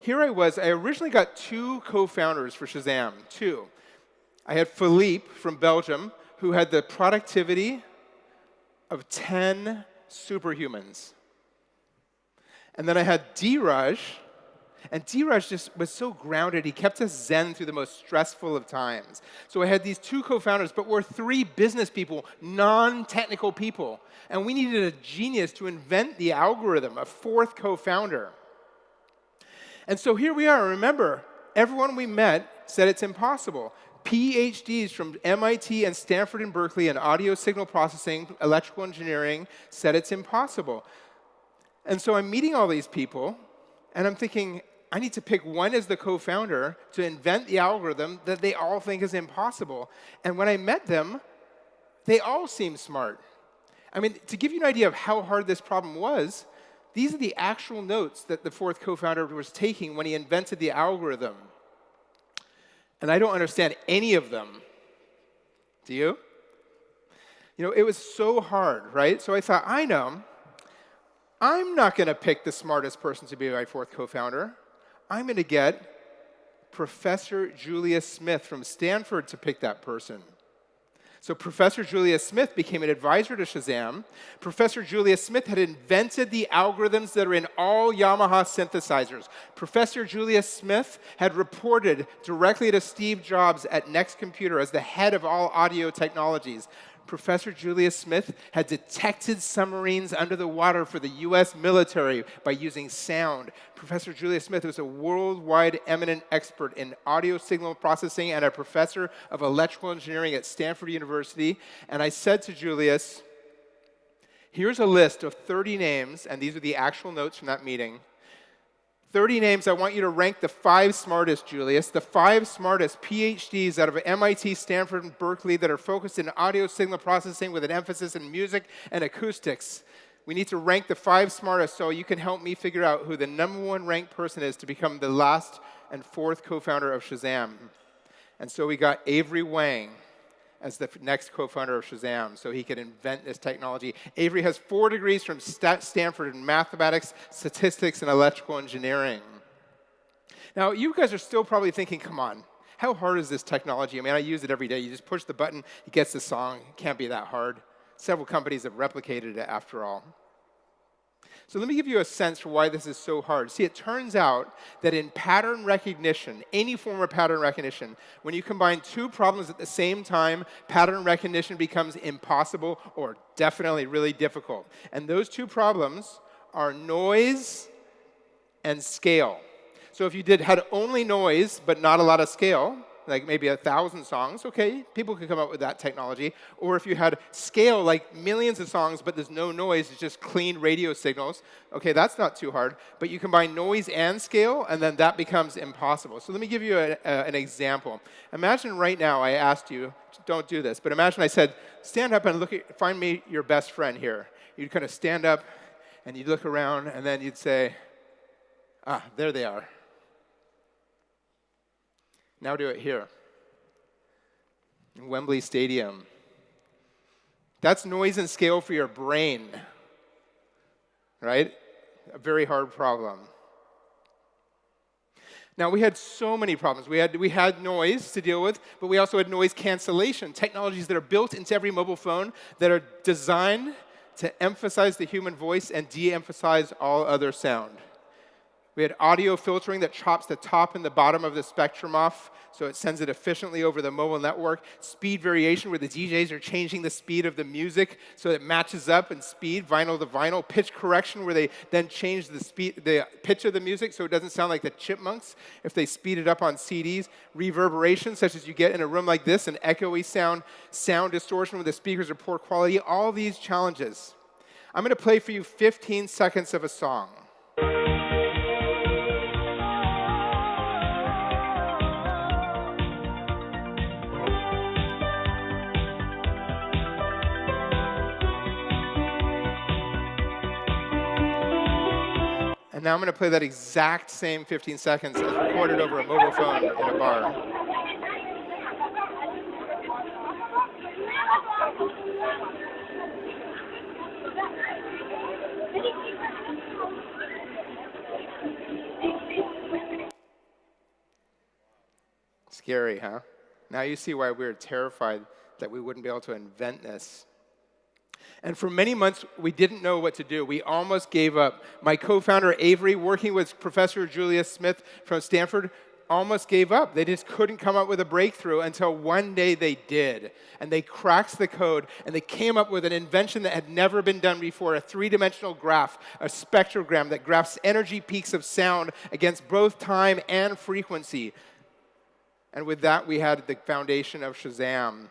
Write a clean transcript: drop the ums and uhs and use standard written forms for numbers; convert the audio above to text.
here I was. I originally got 2 co-founders for Shazam, 2. I had Philippe from Belgium, who had the productivity of 10 superhumans. And then I had Dheeraj, and Dheeraj just was so grounded. He kept us zen through the most stressful of times. So I had these 2 co-founders, but we're 3 business people, non-technical people. And we needed a genius to invent the algorithm, a 4th co-founder. And so here we are. Remember, everyone we met said it's impossible. PhDs from MIT and Stanford and Berkeley in audio signal processing, electrical engineering, said it's impossible. And so I'm meeting all these people, and I'm thinking, I need to pick one as the co-founder to invent the algorithm that they all think is impossible. And when I met them, they all seemed smart. I mean, to give you an idea of how hard this problem was, these are the actual notes that the 4th co-founder was taking when he invented the algorithm. And I don't understand any of them. Do you? You know, it was so hard, right? So I thought, I know, I'm not going to pick the smartest person to be my 4th co-founder. I'm going to get Professor Julius Smith from Stanford to pick that person. So Professor Julius Smith became an advisor to Shazam. Professor Julius Smith had invented the algorithms that are in all Yamaha synthesizers. Professor Julius Smith had reported directly to Steve Jobs at Next Computer as the head of all audio technologies. Professor Julius Smith had detected submarines under the water for the US military by using sound. Professor Julius Smith was a worldwide eminent expert in audio signal processing and a professor of electrical engineering at Stanford University. And I said to Julius, here's a list of 30 names, and these are the actual notes from that meeting. 30 names. I want you to rank the 5 smartest, Julius, the 5 smartest PhDs out of MIT, Stanford, and Berkeley that are focused in audio signal processing with an emphasis in music and acoustics. We need to rank the 5 smartest so you can help me figure out who the #1 ranked person is to become the last and 4th co-founder of Shazam. And so we got Avery Wang as the next co-founder of Shazam, so he could invent this technology. Avery has 4 degrees from Stanford in mathematics, statistics, and electrical engineering. Now, you guys are still probably thinking, come on, how hard is this technology? I mean, I use it every day. You just push the button, it gets the song. It can't be that hard. Several companies have replicated it after all. So let me give you a sense for why this is so hard. See, it turns out that in pattern recognition, any form of pattern recognition, when you combine 2 problems at the same time, pattern recognition becomes impossible or definitely really difficult. And those 2 problems are noise and scale. So if you had only noise but not a lot of scale, like maybe 1,000 songs, okay, people could come up with that technology. Or if you had scale, like millions of songs, but there's no noise, it's just clean radio signals, okay, that's not too hard. But you combine noise and scale, and then that becomes impossible. So let me give you an example. Imagine right now I asked you, don't do this, but imagine I said, stand up and find me your best friend here. You'd kind of stand up, and you'd look around, and then you'd say, there they are. Now do it here, in Wembley Stadium. That's noise and scale for your brain, right? A very hard problem. Now, we had so many problems. We had noise to deal with, but we also had noise cancellation, technologies that are built into every mobile phone that are designed to emphasize the human voice and de-emphasize all other sound. We had audio filtering that chops the top and the bottom of the spectrum off, so it sends it efficiently over the mobile network. Speed variation, where the DJs are changing the speed of the music so it matches up in speed, vinyl to vinyl. Pitch correction, where they then change the pitch of the music so it doesn't sound like the Chipmunks if they speed it up on CDs. Reverberation, such as you get in a room like this, an echoey sound distortion where the speakers are poor quality. All these challenges. I'm going to play for you 15 seconds of a song. And now I'm going to play that exact same 15 seconds as recorded over a mobile phone in a bar. Scary, huh? Now you see why we were terrified that we wouldn't be able to invent this. And for many months, we didn't know what to do. We almost gave up. My co-founder, Avery, working with Professor Julia Smith from Stanford, almost gave up. They just couldn't come up with a breakthrough until one day they did. And they cracked the code, and they came up with an invention that had never been done before, a three-dimensional graph, a spectrogram that graphs energy peaks of sound against both time and frequency. And with that, we had the foundation of Shazam.